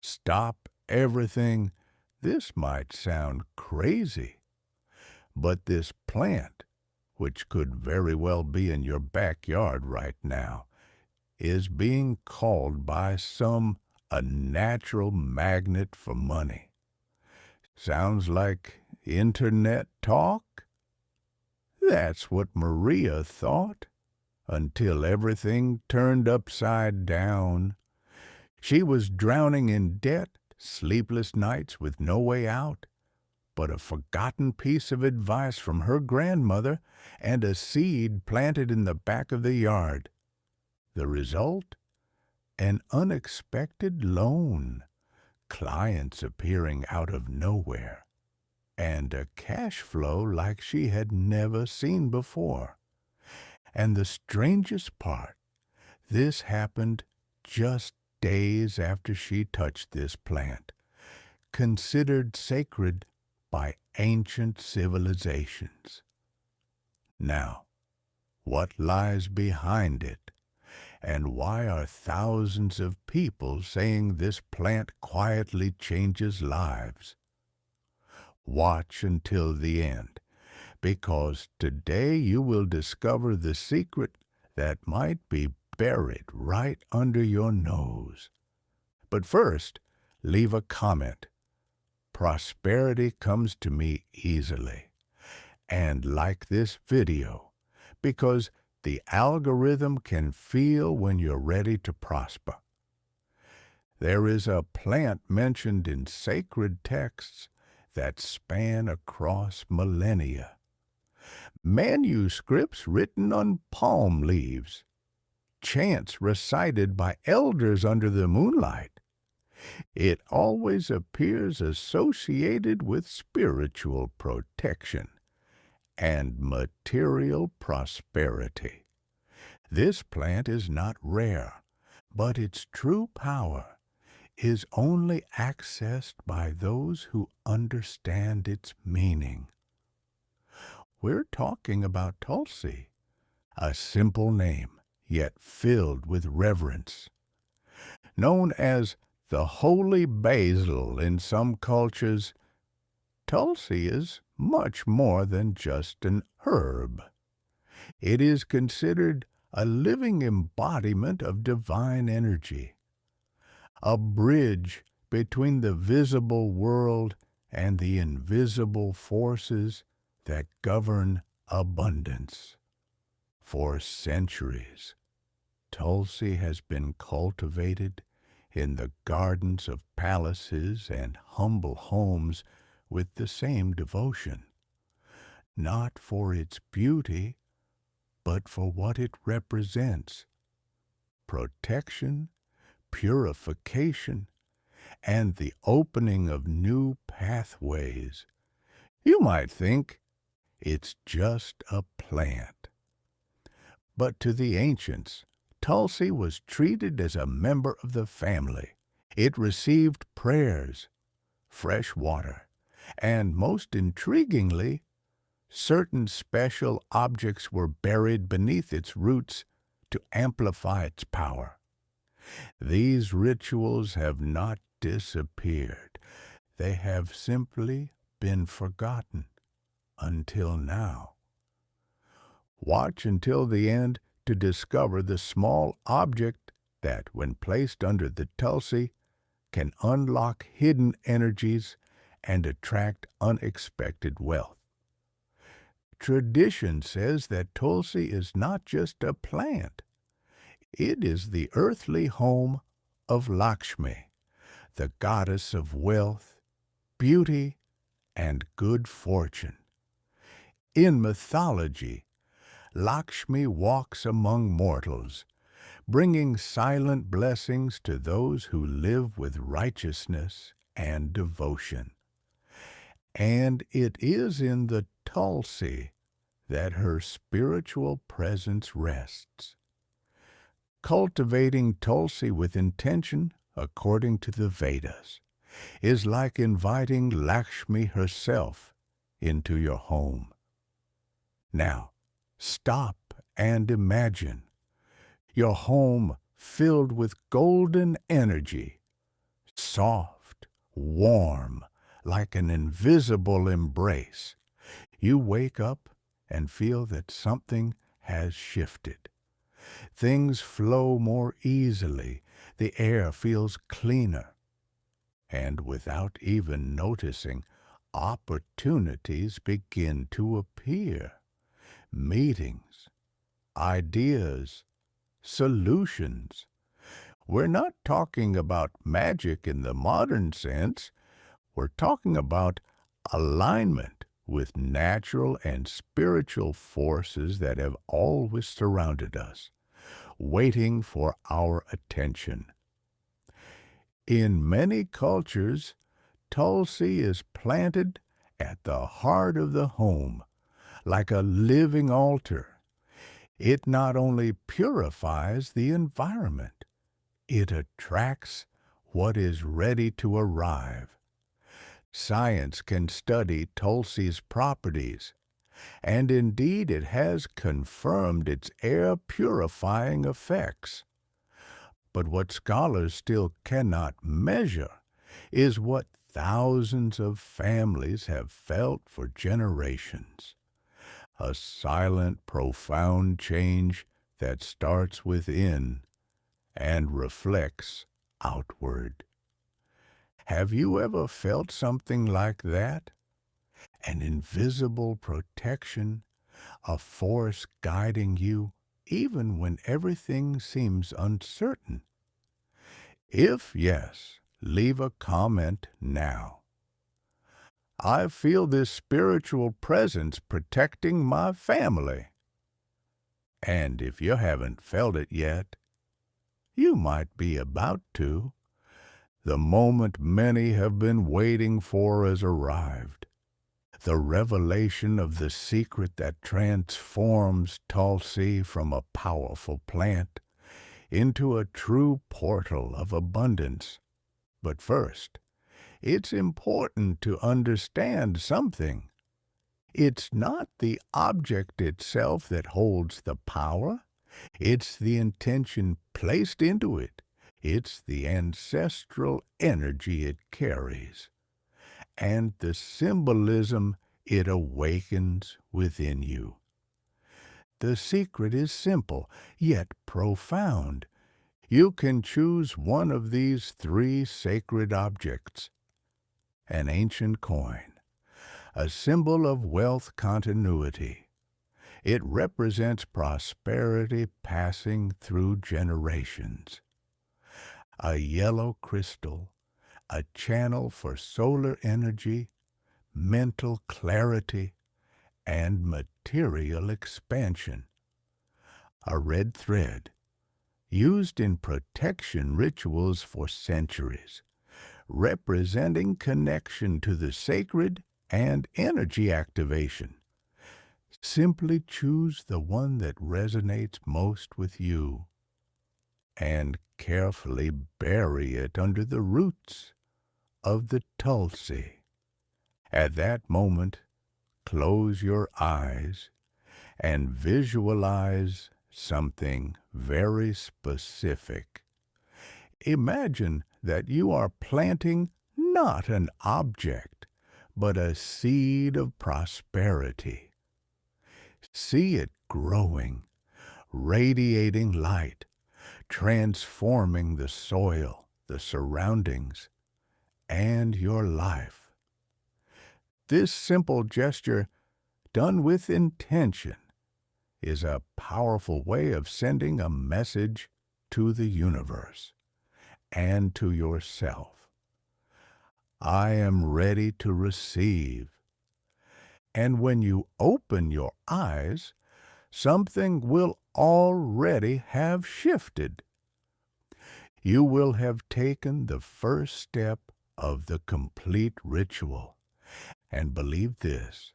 Stop everything. This might sound crazy, but this plant, which could very well be in your backyard right now, is being called by some a natural magnet for money. Sounds like internet talk? That's what Maria thought, until everything turned upside down. She was drowning in debt, sleepless nights with no way out, but a forgotten piece of advice from her grandmother and a seed planted in the back of the yard. The result? An unexpected loan, clients appearing out of nowhere, and a cash flow like she had never seen before. And the strangest part, this happened just days after she touched this plant, considered sacred by ancient civilizations. Now, what lies behind it? And why are thousands of people saying this plant quietly changes lives? Watch until the end, because today you will discover the secret that might be buried right under your nose. But first, leave a comment. Prosperity comes to me easily. And like this video, because the algorithm can feel when you're ready to prosper. There is a plant mentioned in sacred texts that span across millennia. Manuscripts written on palm leaves. Chants recited by elders under the moonlight. It always appears associated with spiritual protection and material prosperity. This plant is not rare, but its true power is only accessed by those who understand its meaning. We're talking about Tulsi, a simple name, yet filled with reverence. Known as the holy basil in some cultures, Tulsi is much more than just an herb. It is considered a living embodiment of divine energy, a bridge between the visible world and the invisible forces that govern abundance. For centuries, Tulsi has been cultivated in the gardens of palaces and humble homes with the same devotion, not for its beauty, but for what it represents: protection, purification, and the opening of new pathways. You might think it's just a plant. But to the ancients, Tulsi was treated as a member of the family. It received prayers, fresh water, and most intriguingly, certain special objects were buried beneath its roots to amplify its power. These rituals have not disappeared. They have simply been forgotten until now. Watch until the end to discover the small object that, when placed under the Tulsi, can unlock hidden energies and attract unexpected wealth. Tradition says that Tulsi is not just a plant. It is the earthly home of Lakshmi, the goddess of wealth, beauty, and good fortune. In mythology, Lakshmi walks among mortals, bringing silent blessings to those who live with righteousness and devotion. And it is in the Tulsi that her spiritual presence rests. Cultivating Tulsi with intention, according to the Vedas, is like inviting Lakshmi herself into your home. Now, stop and imagine your home filled with golden energy, soft, warm, like an invisible embrace. You wake up and feel that something has shifted. Things flow more easily, the air feels cleaner, and without even noticing, opportunities begin to appear. Meetings, ideas, solutions. We're not talking about magic in the modern sense. We're talking about alignment with natural and spiritual forces that have always surrounded us, waiting for our attention. In many cultures, Tulsi is planted at the heart of the home, like a living altar. It not only purifies the environment, it attracts what is ready to arrive. Science can study Tulsi's properties, and indeed it has confirmed its air-purifying effects. But what scholars still cannot measure is what thousands of families have felt for generations. A silent, profound change that starts within and reflects outward. Have you ever felt something like that? An invisible protection, a force guiding you even when everything seems uncertain? If yes, leave a comment now. I feel this spiritual presence protecting my family. And if you haven't felt it yet, you might be about to. The moment many have been waiting for has arrived. The revelation of the secret that transforms Tulsi from a powerful plant into a true portal of abundance. But first, it's important to understand something. It's not the object itself that holds the power. It's the intention placed into it. It's the ancestral energy it carries, and the symbolism it awakens within you. The secret is simple, yet profound. You can choose one of these three sacred objects: an ancient coin, a symbol of wealth continuity. It represents prosperity passing through generations. A yellow crystal, a channel for solar energy, mental clarity, and material expansion. A red thread, used in protection rituals for centuries, representing connection to the sacred and energy activation. Simply choose the one that resonates most with you and carefully bury it under the roots of the Tulsi. At that moment, close your eyes and visualize something very specific. Imagine that you are planting not an object, but a seed of prosperity. See it growing, radiating light, transforming the soil, the surroundings, and your life. This simple gesture, done with intention, is a powerful way of sending a message to the universe and to yourself. I am ready to receive. And when you open your eyes, something will already have shifted. You will have taken the first step of the complete ritual. And believe this: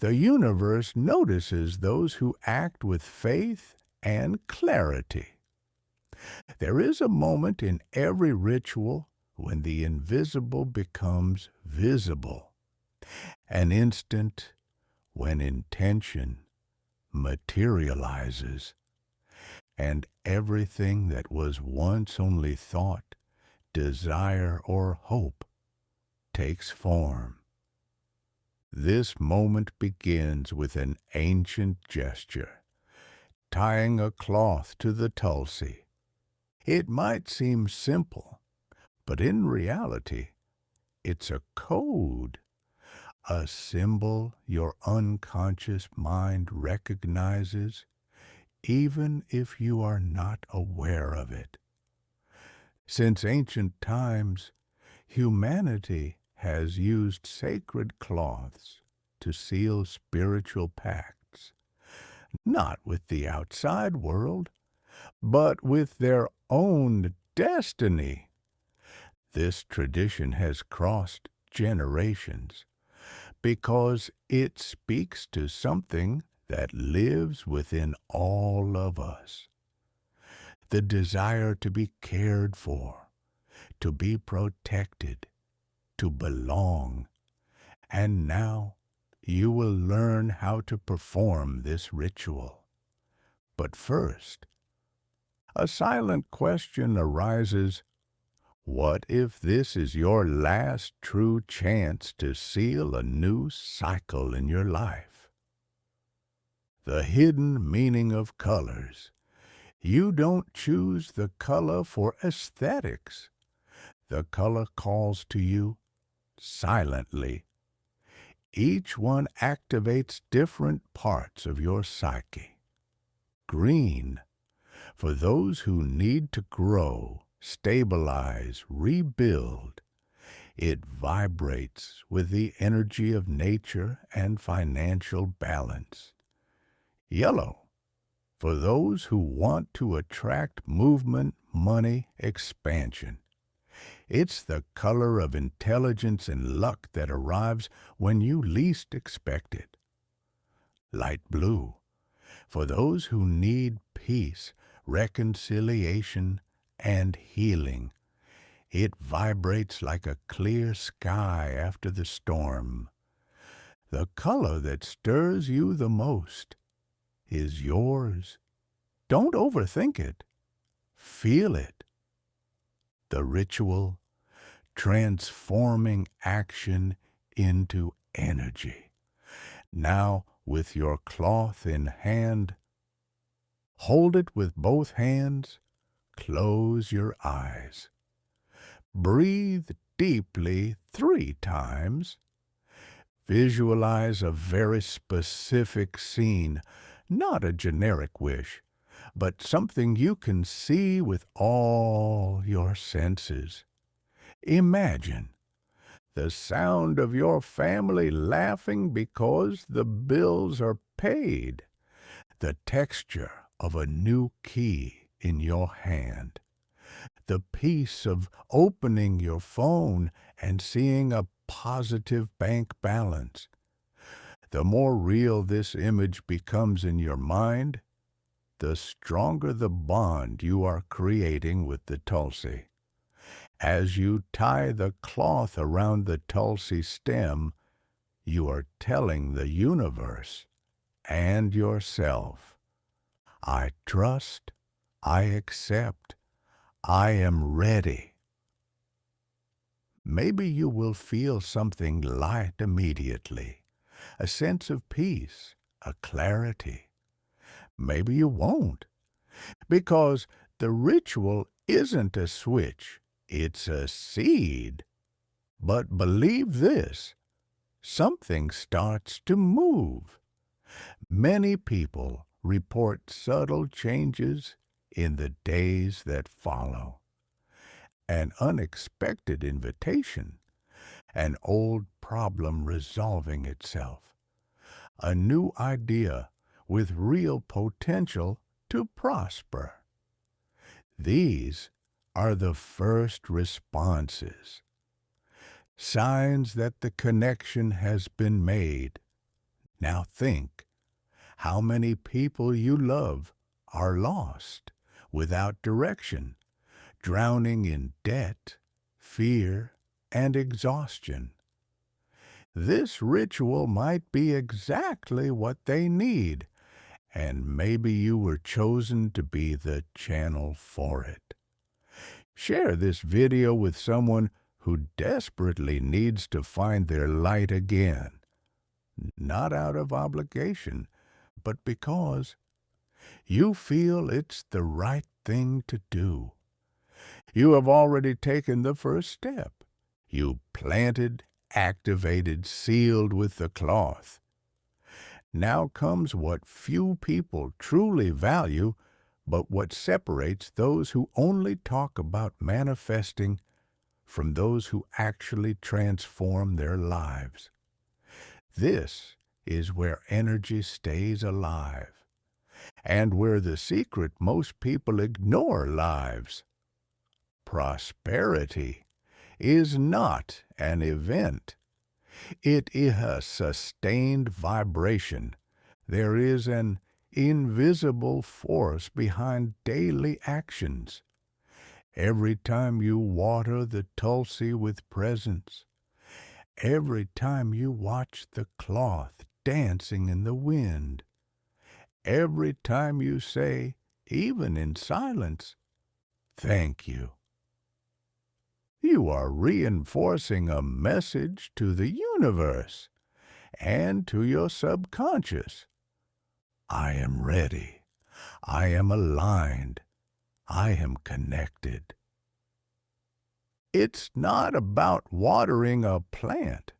the universe notices those who act with faith and clarity. There is a moment in every ritual when the invisible becomes visible, an instant when intention materializes, and everything that was once only thought desire, or hope takes form. This moment begins with an ancient gesture, tying a cloth to the Tulsi. It might seem simple, but in reality, it's a code, a symbol your unconscious mind recognizes, even if you are not aware of it. Since ancient times, humanity has used sacred cloths to seal spiritual pacts, not with the outside world, but with their own destiny. This tradition has crossed generations because it speaks to something that lives within all of us. The desire to be cared for, to be protected, to belong. And now you will learn how to perform this ritual. But first, a silent question arises. What if this is your last true chance to seal a new cycle in your life? The hidden meaning of colors. You don't choose the color for aesthetics. The color calls to you silently. Each one activates different parts of your psyche. Green, for those who need to grow, stabilize, rebuild. It vibrates with the energy of nature and financial balance. Yellow, for those who want to attract movement, money, expansion. It's the color of intelligence and luck that arrives when you least expect it. Light blue, for those who need peace, reconciliation, and healing. It vibrates like a clear sky after the storm. The color that stirs you the most is yours. Don't overthink it. Feel it. The ritual, transforming action into energy. Now, with your cloth in hand, hold it with both hands, close your eyes. Breathe deeply 3 times. Visualize a very specific scene, not a generic wish, but something you can see with all your senses. Imagine the sound of your family laughing because the bills are paid, the texture of a new key in your hand, the peace of opening your phone and seeing a positive bank balance. The more real this image becomes in your mind, the stronger the bond you are creating with the Tulsi. As you tie the cloth around the Tulsi stem, you are telling the universe and yourself, I trust, I accept, I am ready. Maybe you will feel something light immediately, a sense of peace, a clarity. Maybe you won't, because the ritual isn't a switch, it's a seed. But believe this, something starts to move. Many people report subtle changes in the days that follow. An unexpected invitation, an old problem resolving itself, a new idea with real potential to prosper. These are the first responses, signs that the connection has been made. Now think, how many people you love are lost, without direction, drowning in debt, fear, and exhaustion. This ritual might be exactly what they need, and maybe you were chosen to be the channel for it. Share this video with someone who desperately needs to find their light again, not out of obligation, but because you feel it's the right thing to do. You have already taken the first step. You planted, activated, sealed with the cloth. Now comes what few people truly value, but what separates those who only talk about manifesting from those who actually transform their lives. This is where energy stays alive, and where the secret most people ignore lives. Prosperity is not an event. It is a sustained vibration. There is an invisible force behind daily actions. Every time you water the Tulsi with presence, every time you watch the cloth dancing in the wind, every time you say, even in silence, thank you, you are reinforcing a message to the universe and to your subconscious. I am ready. I am aligned. I am connected. It's not about watering a plant.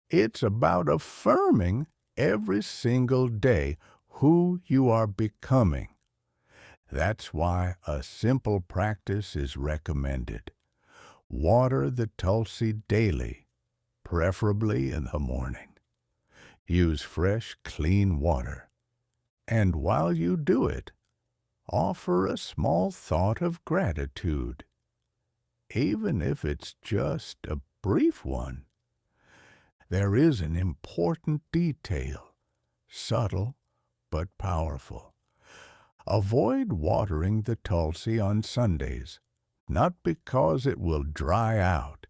It's about affirming every single day who you are becoming. That's why a simple practice is recommended. Water the Tulsi daily, preferably in the morning. Use fresh, clean water. And while you do it, offer a small thought of gratitude, even if it's just a brief one. There is an important detail, subtle but powerful. Avoid watering the Tulsi on Sundays, not because it will dry out,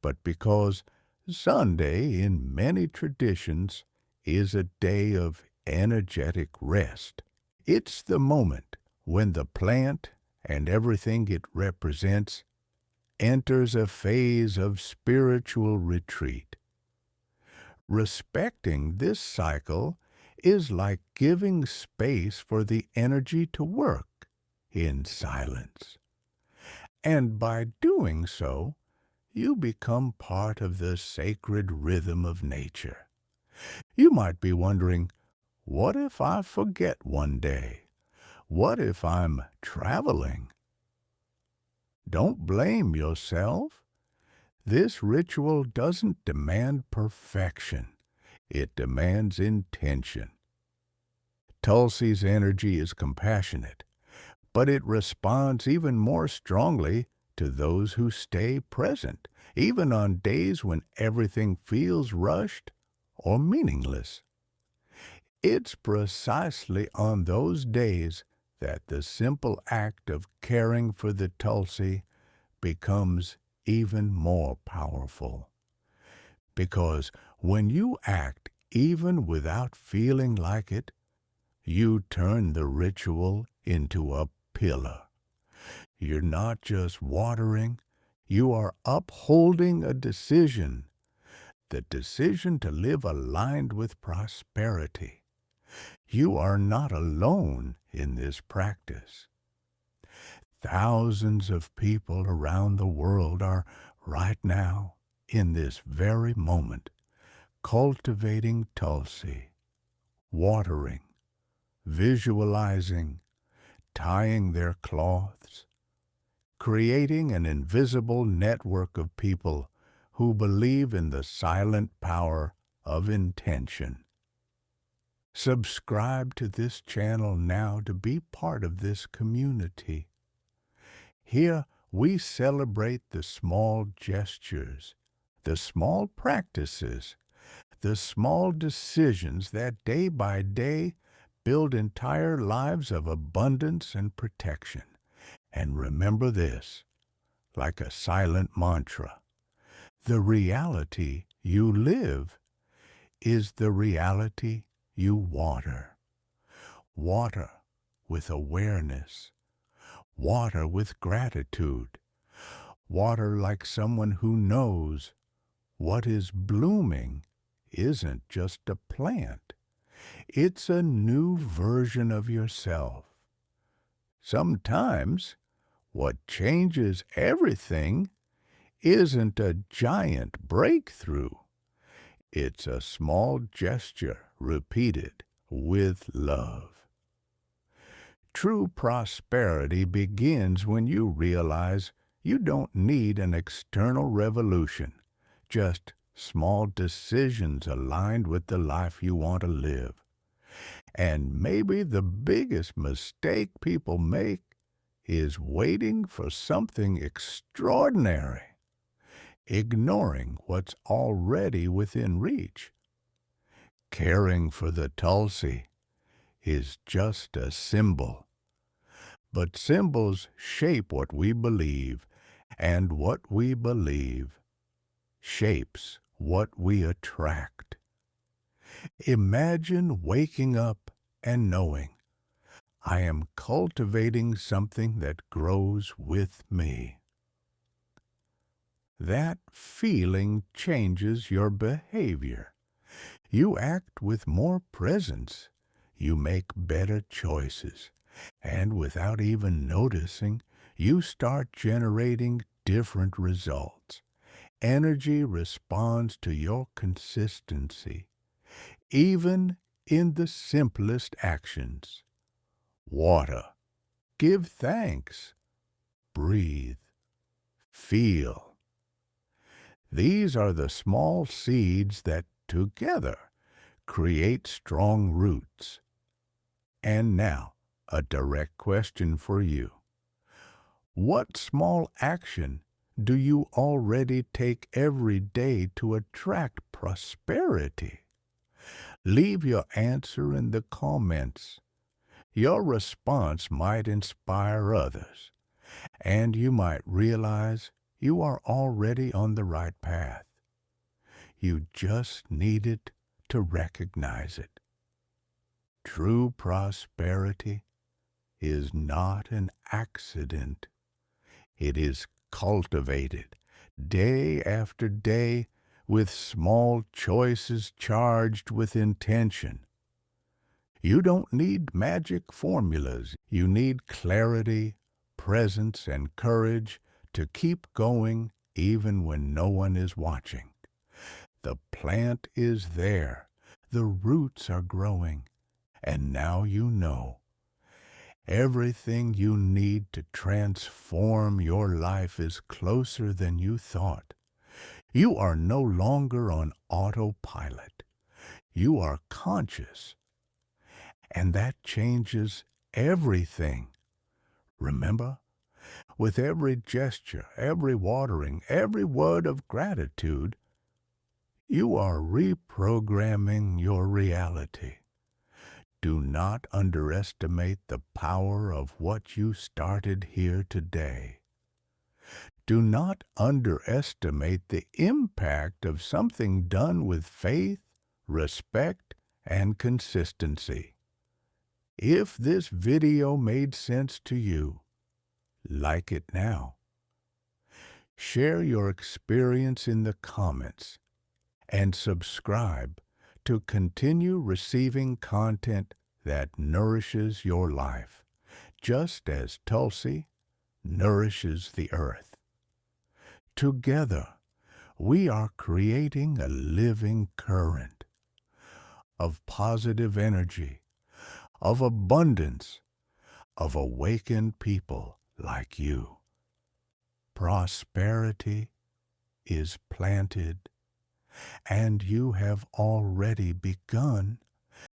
but because Sunday, in many traditions, is a day of energetic rest. It's the moment when the plant and everything it represents enters a phase of spiritual retreat. Respecting this cycle is like giving space for the energy to work in silence. And by doing so, you become part of the sacred rhythm of nature. You might be wondering, what if I forget one day? What if I'm traveling? Don't blame yourself. This ritual doesn't demand perfection. It demands intention. Tulsi's energy is compassionate, but it responds even more strongly to those who stay present, even on days when everything feels rushed or meaningless. It's precisely on those days that the simple act of caring for the Tulsi becomes even more powerful. Because when you act even without feeling like it, you turn the ritual into a pillar. You're not just watering, you are upholding a decision, the decision to live aligned with prosperity. You are not alone in this practice. Thousands of people around the world are right now, in this very moment, cultivating Tulsi, watering, visualizing, tying their cloths, creating an invisible network of people who believe in the silent power of intention. Subscribe to this channel now to be part of this community. Here we celebrate the small gestures, the small practices, the small decisions that day by day build entire lives of abundance and protection. And remember this, like a silent mantra, the reality you live is the reality you water. Water with awareness. Water with gratitude. Water like someone who knows what is blooming isn't just a plant. It's a new version of yourself. Sometimes what changes everything isn't a giant breakthrough. It's a small gesture repeated with love. True prosperity begins when you realize you don't need an external revolution, just small decisions aligned with the life you want to live. And maybe the biggest mistake people make is waiting for something extraordinary, ignoring what's already within reach. Caring for the Tulsi is just a symbol. But symbols shape what we believe, and what we believe shapes what we attract. Imagine waking up and knowing, I am cultivating something that grows with me. That feeling changes your behavior. You act with more presence. You make better choices. And without even noticing, you start generating different results. Energy responds to your consistency, even in the simplest actions. Water. Give thanks. Breathe. Feel. These are the small seeds that together create strong roots. And now, a direct question for you. What small action do you already take every day to attract prosperity? Leave your answer in the comments. Your response might inspire others, and you might realize you are already on the right path. You just needed to recognize it. True prosperity is not an accident. It is cultivated day after day with small choices charged with intention. You don't need magic formulas. You need clarity, presence, and courage to keep going even when no one is watching. The plant is there. The roots are growing. And now you know. Everything you need to transform your life is closer than you thought. You are no longer on autopilot. You are conscious. And that changes everything. Remember, with every gesture, every watering, every word of gratitude, you are reprogramming your reality. Do not underestimate the power of what you started here today. Do not underestimate the impact of something done with faith, respect, and consistency. If this video made sense to you, like it now. Share your experience in the comments and subscribe to continue receiving content that nourishes your life, just as Tulsi nourishes the earth. Together, we are creating a living current of positive energy, of abundance, of awakened people like you. Prosperity is planted, and you have already begun